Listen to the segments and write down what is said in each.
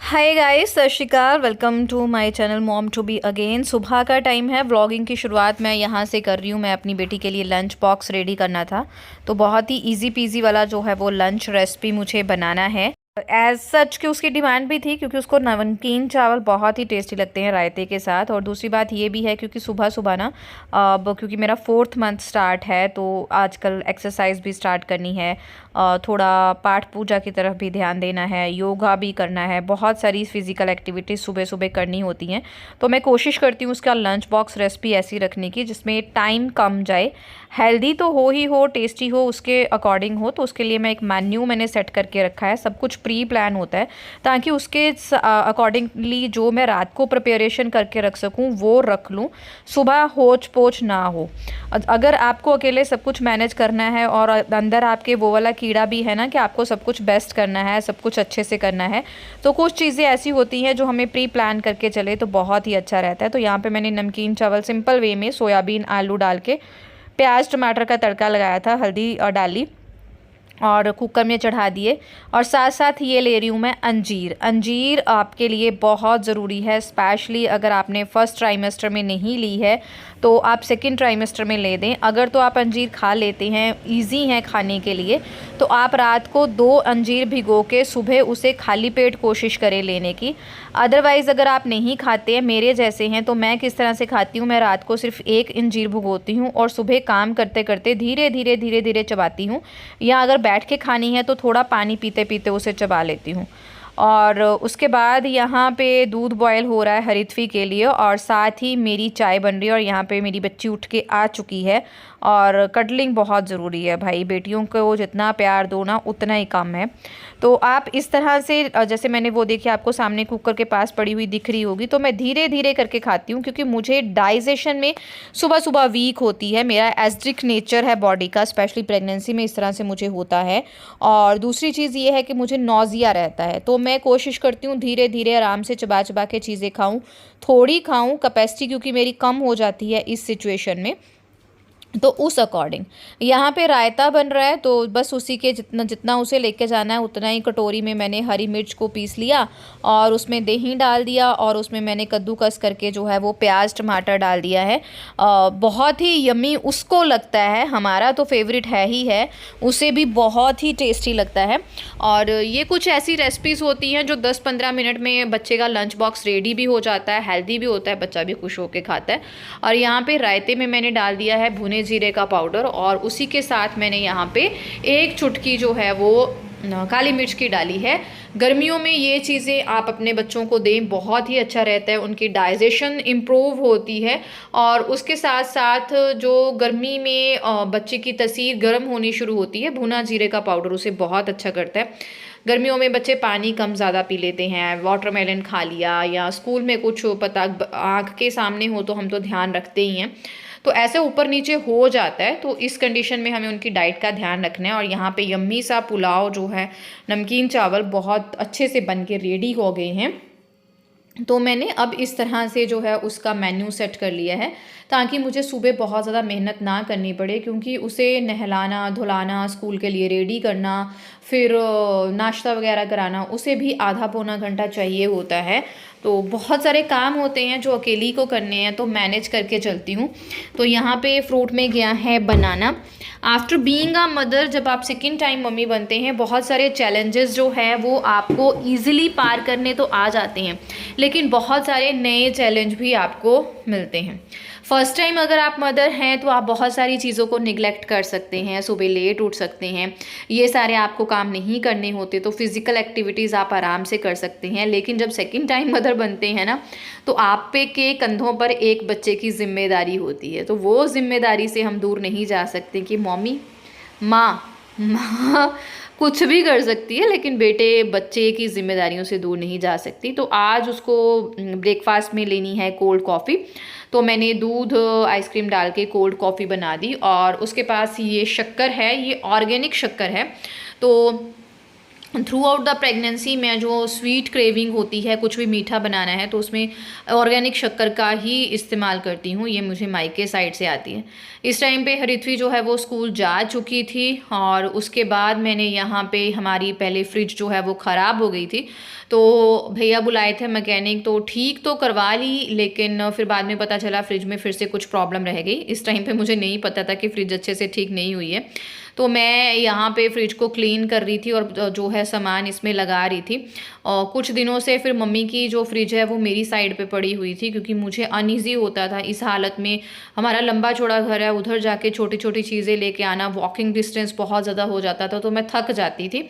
Hi guys, Sat Shri Akal. Welcome to my channel mom to be again. सुबह का time है। Vlogging की शुरुआत मैं यहाँ से कर रही हूँ। मैं अपनी बेटी के लिए लंच बॉक्स रेडी करना था, तो बहुत ही इजी पीजी वाला जो है वो लंच रेसिपी मुझे बनाना है। एज सच कि उसकी डिमांड भी थी, क्योंकि उसको नमकीन चावल बहुत ही टेस्टी लगते हैं रायते के साथ। और दूसरी बात ये भी है क्योंकि सुबह सुबह ना, अब क्योंकि मेरा 4th मंथ स्टार्ट है, तो आजकल एक्सरसाइज भी स्टार्ट करनी है, थोड़ा पाठ पूजा की तरफ भी ध्यान देना है, योगा भी करना है, बहुत सारी फिजिकल एक्टिविटीज़ सुबह सुबह करनी होती हैं। तो मैं कोशिश करती हूँ उसका लंच बॉक्स रेसिपी ऐसी रखने की जिसमें टाइम कम जाए, हेल्दी तो हो ही हो, टेस्टी हो, उसके अकॉर्डिंग हो। तो उसके लिए मैं एक मेन्यू मैंने सेट करके रखा है। सब कुछ प्री प्लान होता है ताकि उसके अकॉर्डिंगली जो मैं रात को प्रिपरेशन करके रख सकूं वो रख लूं, सुबह होच पोच ना हो। अगर आपको अकेले सब कुछ मैनेज करना है और अंदर आपके वो वाला कीड़ा भी है ना कि आपको सब कुछ बेस्ट करना है, सब कुछ अच्छे से करना है, तो कुछ चीज़ें ऐसी होती हैं जो हमें प्री प्लान करके चले तो बहुत ही अच्छा रहता है। तो यहाँ पे मैंने नमकीन चावल सिंपल वे में सोयाबीन आलू डाल के प्याज टमाटर का तड़का लगाया था, हल्दी और डाली और कुकर में चढ़ा दिए। और साथ साथ ये ले रही हूँ मैं अंजीर। अंजीर आपके लिए बहुत ज़रूरी है, स्पेशली अगर आपने फर्स्ट ट्राइमेस्टर में नहीं ली है तो आप सेकंड ट्राइमेस्टर में ले दें। अगर तो आप अंजीर खा लेते हैं, इजी हैं खाने के लिए, तो आप रात को 2 अंजीर भिगो के सुबह उसे खाली पेट कोशिश करें लेने की। अदरवाइज़ अगर आप नहीं खाते हैं, मेरे जैसे हैं, तो मैं किस तरह से खाती हूँ, मैं रात को सिर्फ 1 अंजीर भिगोती हूँ और सुबह काम करते करते धीरे धीरे धीरे धीरे चबाती हूँ, या अगर बैठ के खानी है तो थोड़ा पानी पीते पीते उसे चबा लेती हूँ। और उसके बाद यहाँ पे दूध बॉयल हो रहा है हरिथवी के लिए, और साथ ही मेरी चाय बन रही है। और यहाँ पे मेरी बच्ची उठ के आ चुकी है। और कडलिंग बहुत ज़रूरी है भाई, बेटियों को जितना प्यार दो ना उतना ही कम है। तो आप इस तरह से, जैसे मैंने वो देखिए आपको सामने कुकर के पास पड़ी हुई दिख रही होगी, तो मैं धीरे धीरे करके खाती हूँ क्योंकि मुझे डाइजेशन में सुबह सुबह वीक होती है। मेरा एसिडिक नेचर है बॉडी का, स्पेशली प्रेगनेंसी में इस तरह से मुझे होता है। और दूसरी चीज़ ये है कि मुझे नौजिया रहता है, तो मैं कोशिश करती हूँ धीरे धीरे आराम से चबा चबा के चीज़ें खाऊँ, थोड़ी खाऊँ। कैपेसिटी क्योंकि मेरी कम हो जाती है इस सिचुएशन में, तो उस अकॉर्डिंग यहाँ पे रायता बन रहा है। तो बस उसी के जितना जितना उसे लेके जाना है उतना ही कटोरी में मैंने हरी मिर्च को पीस लिया और उसमें दही डाल दिया, और उसमें मैंने कद्दूकस करके जो है वो प्याज टमाटर डाल दिया है। बहुत ही यमी उसको लगता है, हमारा तो फेवरेट है ही है, उसे भी बहुत ही टेस्टी लगता है। और ये कुछ ऐसी रेसिपीज़ होती हैं जो 10-15 मिनट में बच्चे का लंच बॉक्स रेडी भी हो जाता है, हेल्दी भी होता है, बच्चा भी खुश होकर खाता है। और यहाँ पे रायते में मैंने डाल दिया है भुने जीरे का पाउडर, और उसी के साथ मैंने यहाँ पे 1 चुटकी जो है वो काली मिर्च की डाली है। गर्मियों में ये चीज़ें आप अपने बच्चों को दें, बहुत ही अच्छा रहता है, उनकी डाइजेशन इम्प्रूव होती है। और उसके साथ साथ जो गर्मी में बच्चे की तसीर गर्म होनी शुरू होती है, भुना जीरे का पाउडर उसे बहुत अच्छा करता है। गर्मियों में बच्चे पानी कम ज़्यादा पी लेते हैं, वाटरमेलन खा लिया, या स्कूल में कुछ पता आँख के सामने हो तो हम तो ध्यान रखते ही हैं, तो ऐसे ऊपर नीचे हो जाता है। तो इस कंडीशन में हमें उनकी डाइट का ध्यान रखना है। और यहाँ पे यम्मी सा पुलाव जो है, नमकीन चावल बहुत अच्छे से बन के रेडी हो गए हैं। तो मैंने अब इस तरह से जो है उसका मेन्यू सेट कर लिया है ताकि मुझे सुबह बहुत ज़्यादा मेहनत ना करनी पड़े, क्योंकि उसे नहलाना धुलाना, स्कूल के लिए रेडी करना, फिर नाश्ता वगैरह कराना, उसे भी आधा पौना घंटा चाहिए होता है। तो बहुत सारे काम होते हैं जो अकेली को करने हैं, तो मैनेज करके चलती हूँ। तो यहाँ पे फ्रूट में गया है बनाना। आफ्टर बीइंग अ मदर, जब आप सेकेंड टाइम मम्मी बनते हैं, बहुत सारे चैलेंजेस जो है वो आपको ईजिली पार करने तो आ जाते हैं, लेकिन बहुत सारे नए चैलेंज भी आपको मिलते हैं। फर्स्ट टाइम अगर आप मदर हैं तो आप बहुत सारी चीज़ों को निगलेक्ट कर सकते हैं, सुबह लेट उठ सकते हैं, ये सारे आपको काम नहीं करने होते, तो फिज़िकल एक्टिविटीज़ आप आराम से कर सकते हैं। लेकिन जब सेकंड टाइम मदर बनते हैं ना, तो आप पे के कंधों पर एक बच्चे की जिम्मेदारी होती है, तो वो जिम्मेदारी से हम दूर नहीं जा सकते कि मम्मी माँ कुछ भी कर सकती है, लेकिन बेटे बच्चे की जिम्मेदारियों से दूर नहीं जा सकती। तो आज उसको ब्रेकफास्ट में लेनी है कोल्ड कॉफ़ी, तो मैंने दूध आइसक्रीम डाल के कोल्ड कॉफ़ी बना दी। और उसके पास ये शक्कर है, ये ऑर्गेनिक शक्कर है, तो थ्रू आउट द प्रेगनेंसी में जो स्वीट क्रेविंग होती है, कुछ भी मीठा बनाना है तो उसमें ऑर्गेनिक शक्कर का ही इस्तेमाल करती हूँ। ये मुझे मायके साइड से आती है। इस टाइम पे हरिथवी जो है वो स्कूल जा चुकी थी और उसके बाद मैंने यहाँ पे हमारी पहले फ्रिज जो है वो ख़राब हो गई थी, तो भैया बुलाए थे मैकेनिक, तो ठीक तो करवा ली, लेकिन फिर बाद में पता चला फ्रिज में फिर से कुछ प्रॉब्लम रह गई। इस टाइम पे मुझे नहीं पता था कि फ्रिज अच्छे से ठीक नहीं हुई है, तो मैं यहाँ पे फ्रिज को क्लीन कर रही थी और जो है सामान इसमें लगा रही थी। और कुछ दिनों से फिर मम्मी की जो फ्रिज है वो मेरी साइड पे पड़ी हुई थी, क्योंकि मुझे अनईज़ी होता था इस हालत में। हमारा लंबा चौड़ा घर है, उधर जाके छोटी छोटी चीज़ें लेके आना, वॉकिंग डिस्टेंस बहुत ज़्यादा हो जाता था, तो मैं थक जाती थी।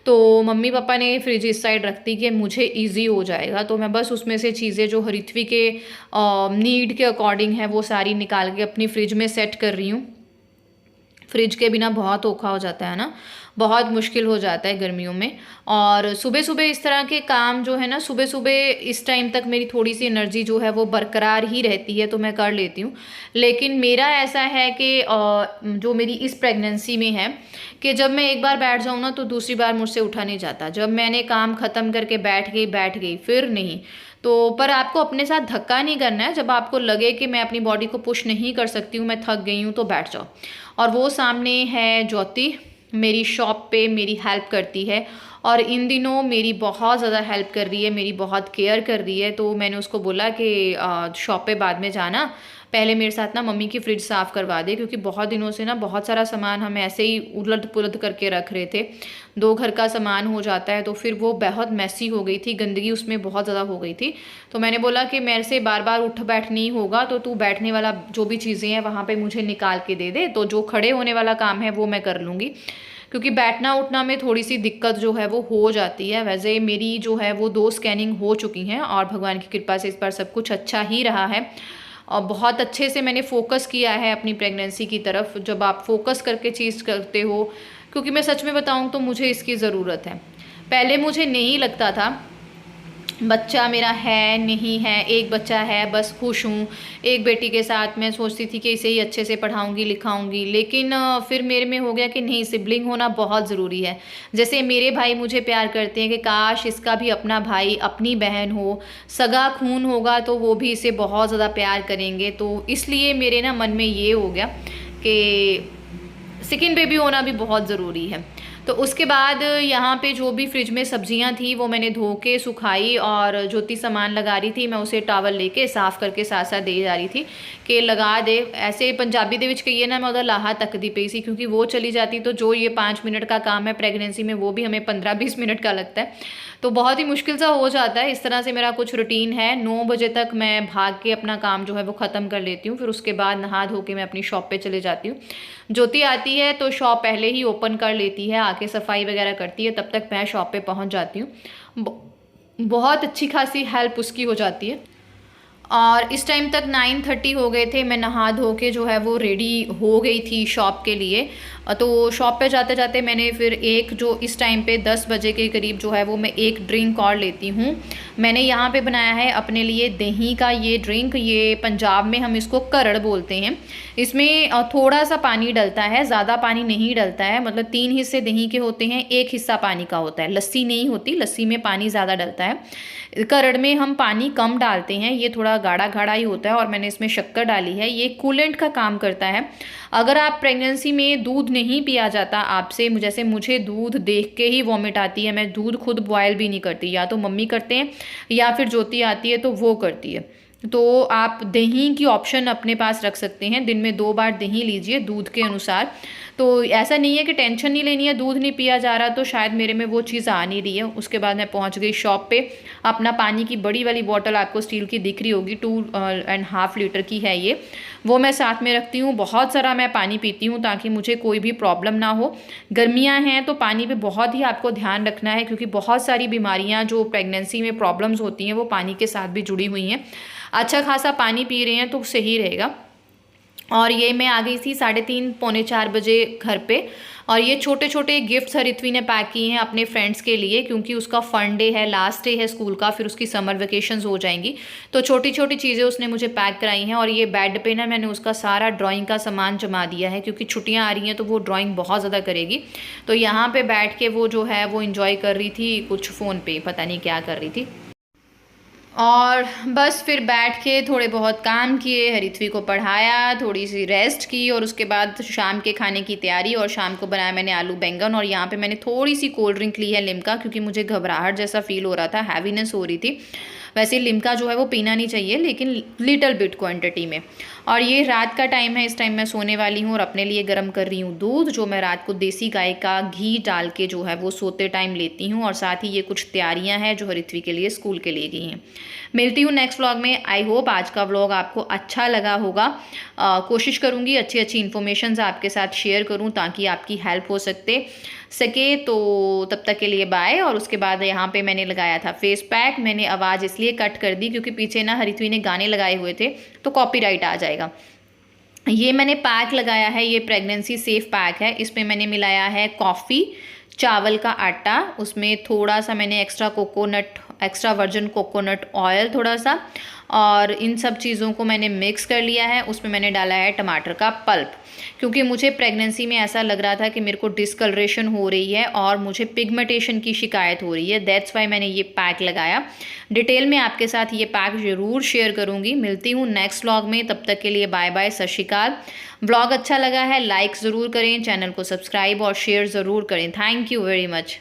तो मम्मी पापा ने फ्रिज इस साइड रख दी कि मुझे ईजी हो जाएगा, तो मैं बस उसमें से चीज़ें जो हरिथवी के नीड के अकॉर्डिंग है वो सारी निकाल के अपनी फ्रिज में सेट कर रही हूँ। फ्रिज के बिना बहुत औखा हो जाता है ना, बहुत मुश्किल हो जाता है गर्मियों में। और सुबह सुबह इस तरह के काम जो है ना, सुबह सुबह इस टाइम तक मेरी थोड़ी सी एनर्जी जो है वो बरकरार ही रहती है, तो मैं कर लेती हूँ। लेकिन मेरा ऐसा है कि जो मेरी इस प्रेगनेंसी में है कि जब मैं एक बार बैठ जाऊँ ना तो दूसरी बार मुझसे उठा नहीं जाता। जब मैंने काम ख़त्म करके बैठ गई फिर नहीं। तो पर आपको अपने साथ धक्का नहीं करना है। जब आपको लगे कि मैं अपनी बॉडी को पुश नहीं कर सकती हूँ, मैं थक गई हूँ, तो बैठ जाओ। और वो सामने है ज्योति, मेरी शॉप पे मेरी हेल्प करती है और इन दिनों मेरी बहुत ज़्यादा हेल्प कर रही है, मेरी बहुत केयर कर रही है। तो मैंने उसको बोला कि शॉप पे बाद में जाना, पहले मेरे साथ ना मम्मी की फ्रिज साफ़ करवा दे, क्योंकि बहुत दिनों से ना बहुत सारा सामान हम ऐसे ही उलट पुलट करके रख रहे थे। दो घर का सामान हो जाता है तो फिर वो बहुत मैसी हो गई थी, गंदगी उसमें बहुत ज़्यादा हो गई थी। तो मैंने बोला कि मेरे से बार बार उठ बैठ नहीं होगा, तो तू बैठने वाला जो भी चीज़ें हैं वहाँ पे मुझे निकाल के दे दे, तो जो खड़े होने वाला काम है वो मैं कर लूँगी, क्योंकि बैठना उठना में थोड़ी सी दिक्कत जो है वो हो जाती है। वैसे मेरी जो है वो 2 स्कैनिंग हो चुकी हैं और भगवान की कृपा से इस बार सब कुछ अच्छा ही रहा है और बहुत अच्छे से मैंने फोकस किया है अपनी प्रेगनेंसी की तरफ। जब आप फोकस करके चीज़ करते हो, क्योंकि मैं सच में बताऊं तो मुझे इसकी ज़रूरत है। पहले मुझे नहीं लगता था, बच्चा मेरा है नहीं है, एक बच्चा है बस खुश हूँ। एक बेटी के साथ मैं सोचती थी कि इसे ही अच्छे से पढ़ाऊँगी लिखाऊँगी, लेकिन फिर मेरे में हो गया कि नहीं, सिबलिंग होना बहुत ज़रूरी है। जैसे मेरे भाई मुझे प्यार करते हैं कि काश इसका भी अपना भाई अपनी बहन हो, सगा खून होगा तो वो भी इसे बहुत ज़्यादा प्यार करेंगे। तो इसलिए मेरे ना मन में ये हो गया कि सेकेंड बेबी होना भी बहुत ज़रूरी है। तो उसके बाद यहाँ पे जो भी फ्रिज में सब्जियाँ थी वो मैंने धो के सुखाई और ज्योति सामान लगा रही थी, मैं उसे टावल लेके साफ़ करके साथ साथ दे जा रही थी कि लगा दे। ऐसे पंजाबी दे विच कहिए ना, मैं उधर लाहा तकदी पई सी, क्योंकि वो चली जाती तो जो ये 5 मिनट का काम है प्रेगनेंसी में वो भी हमें 15-20 मिनट का लगता है, तो बहुत ही मुश्किल सा हो जाता है। इस तरह से मेरा कुछ रूटीन है। 9 बजे तक मैं भाग के अपना काम जो है वो ख़त्म कर लेती हूँ, फिर उसके बाद नहा धो के मैं अपनी शॉप पे चले जाती हूँ। ज्योति आती है तो शॉप पहले ही ओपन कर लेती है, आके सफाई वगैरह करती है, तब तक मैं शॉप पे पहुँच जाती हूँ। बहुत अच्छी खासी हेल्प उसकी हो जाती है। और इस टाइम तक 9:30 हो गए थे, मैं नहा धो के जो है वो रेडी हो गई थी शॉप के लिए। तो शॉप पे जाते जाते मैंने फिर एक जो इस टाइम पे 10 बजे के करीब जो है वो मैं एक ड्रिंक और लेती हूँ। मैंने यहाँ पे बनाया है अपने लिए दही का ये ड्रिंक, ये पंजाब में हम इसको करड़ बोलते हैं। इसमें थोड़ा सा पानी डलता है, ज़्यादा पानी नहीं डलता है, मतलब 3 हिस्से दही के होते हैं, 1 हिस्सा पानी का होता है। लस्सी नहीं होती, लस्सी में पानी ज़्यादा डलता है। करड़ में हम पानी कम डालते हैं, ये थोड़ा गाढ़ा गाढ़ा ही होता है और मैंने इसमें शक्कर डाली है। ये कूलेंट का काम करता है। अगर आप प्रेगनेंसी में दूध नहीं पिया जाता आपसे, जैसे मुझे दूध देख के ही वॉमिट आती है, मैं दूध खुद बॉयल भी नहीं करती, या तो मम्मी करते हैं या फिर ज्योति आती है तो वो करती है। तो आप दही की ऑप्शन अपने पास रख सकते हैं, दिन में 2 बार दही लीजिए दूध के अनुसार। तो ऐसा नहीं है कि टेंशन नहीं लेनी है, दूध नहीं पिया जा रहा तो शायद मेरे में वो चीज़ आ नहीं रही है। उसके बाद मैं पहुंच गई शॉप पे। अपना पानी की बड़ी वाली बॉटल आपको स्टील की दिख रही होगी, 2.5 लीटर की है ये, वो मैं साथ में रखती हूँ। बहुत सारा मैं पानी पीती हूँ ताकि मुझे कोई भी प्रॉब्लम ना हो। गर्मियाँ हैं तो पानी पे बहुत ही आपको ध्यान रखना है, क्योंकि बहुत सारी बीमारियाँ जो प्रेगनेंसी में प्रॉब्लम्स होती हैं वो पानी के साथ भी जुड़ी हुई हैं। अच्छा खासा पानी पी रहे हैं तो सही रहेगा। और ये मैं आ गई थी 3:30 पौने 4 बजे घर पे। और ये छोटे छोटे गिफ्ट्स हरित्वी ने पैक किए हैं अपने फ्रेंड्स के लिए, क्योंकि उसका फन डे है, लास्ट डे है स्कूल का, फिर उसकी समर वेकेशंस हो जाएंगी। तो छोटी छोटी चीज़ें उसने मुझे पैक कराई हैं। और ये बेड पे ना मैंने उसका सारा ड्राइंग का सामान जमा दिया है, क्योंकि छुट्टियाँ आ रही हैं तो वो ड्राइंग बहुत ज़्यादा करेगी। तो यहाँ पे बैठ के वो जो है वो इन्जॉय कर रही थी, कुछ फ़ोन पे पता नहीं क्या कर रही थी। और बस फिर बैठ के थोड़े बहुत काम किए, हरित्वी को पढ़ाया, थोड़ी सी रेस्ट की, और उसके बाद शाम के खाने की तैयारी। और शाम को बनाया मैंने आलू बैंगन। और यहाँ पे मैंने थोड़ी सी कोल्ड ड्रिंक ली है लिम्का, क्योंकि मुझे घबराहट जैसा फील हो रहा था, हैवीनेस हो रही थी। वैसे लिम्का जो है वो पीना नहीं चाहिए, लेकिन लिटल बिट क्वांटिटी में। और ये रात का टाइम है, इस टाइम मैं सोने वाली हूँ और अपने लिए गर्म कर रही हूँ दूध, जो मैं रात को देसी गाय का घी डाल के जो है वो सोते टाइम लेती हूँ। और साथ ही ये कुछ तैयारियाँ हैं जो हरित्वी के लिए स्कूल के लिए गई हैं। मिलती हूँ नेक्स्ट व्लॉग में। आई होप आज का व्लॉग आपको अच्छा लगा होगा। कोशिश करूँगी अच्छी अच्छी इन्फॉर्मेशंस आपके साथ शेयर करूँ, ताकि आपकी हेल्प हो सके। तो तब तक के लिए बाय। और उसके बाद यहाँ पे मैंने लगाया था फेस पैक। मैंने आवाज़ इसलिए कट कर दी क्योंकि पीछे ना हरित्वी ने गाने लगाए हुए थे, तो कॉपीराइट आ जाएगा। ये मैंने पैक लगाया है, ये प्रेगनेंसी सेफ पैक है। इसमें मैंने मिलाया है कॉफ़ी, चावल का आटा, उसमें थोड़ा सा मैंने एक्स्ट्रा वर्जिन कोकोनट ऑयल थोड़ा सा, और इन सब चीज़ों को मैंने मिक्स कर लिया है। उसमें मैंने डाला है टमाटर का पल्प, क्योंकि मुझे प्रेगनेंसी में ऐसा लग रहा था कि मेरे को डिस्कलरेशन हो रही है और मुझे पिगमेंटेशन की शिकायत हो रही है। दैट्स वाई मैंने ये पैक लगाया। डिटेल में आपके साथ ये पैक ज़रूर शेयर करूँगी। मिलती हूँ नेक्स्ट व्लॉग में, तब तक के लिए बाय बाय, सत श्री अकाल। व्लॉग अच्छा लगा है लाइक ज़रूर करें, चैनल को सब्सक्राइब और शेयर ज़रूर करें। Thank you very much.